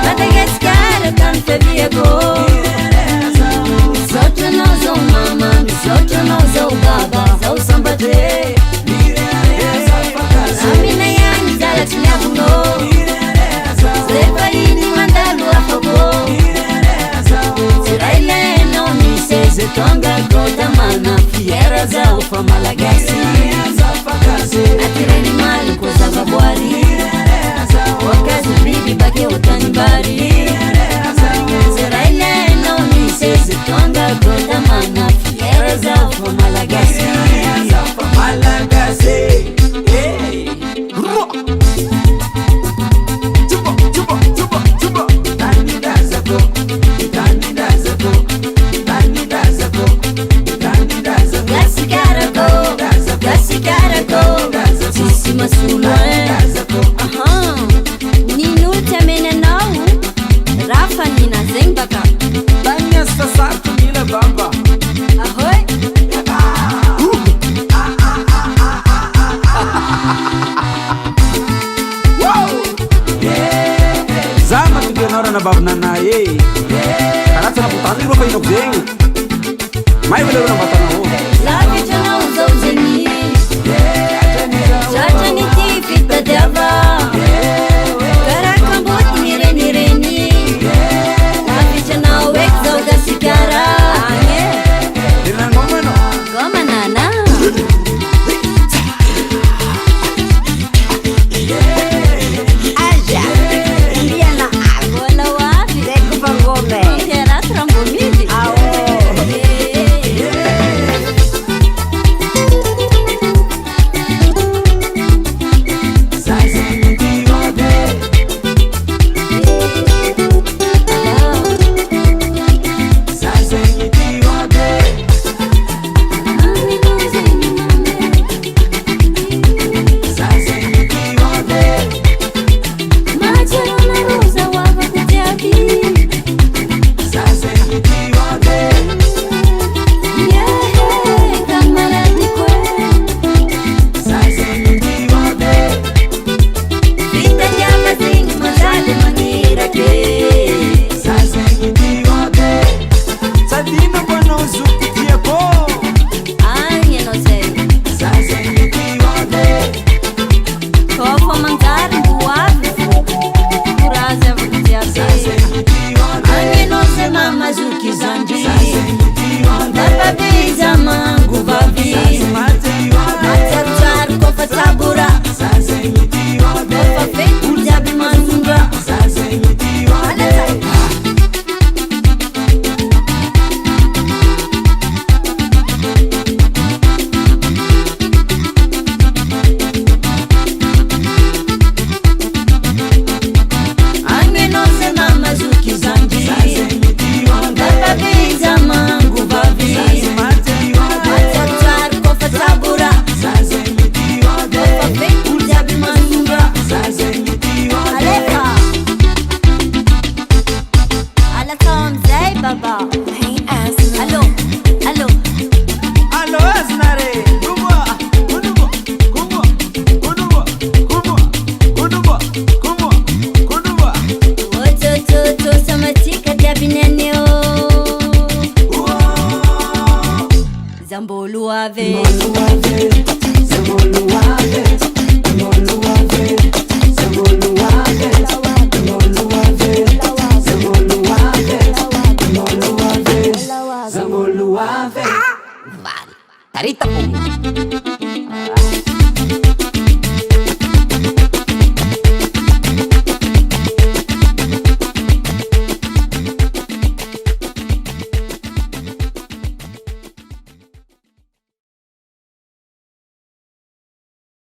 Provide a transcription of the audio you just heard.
Madagascar canta Diego. Soto nós o mama, soto nós o baba, o samba de. Amina yani zala tinyabuno. Leva ini mandalu ahabo. Siraile no mi se tonga kota mana fiera za ufa Malagasy. Atireni mali koza babwari. Wakazi bibi bake utanibari. Siraile no mi se tonga kota mana fiera za ufa Malagasy. Babnana ye, karena sana putani ro kayo nogdeng, may wala na batana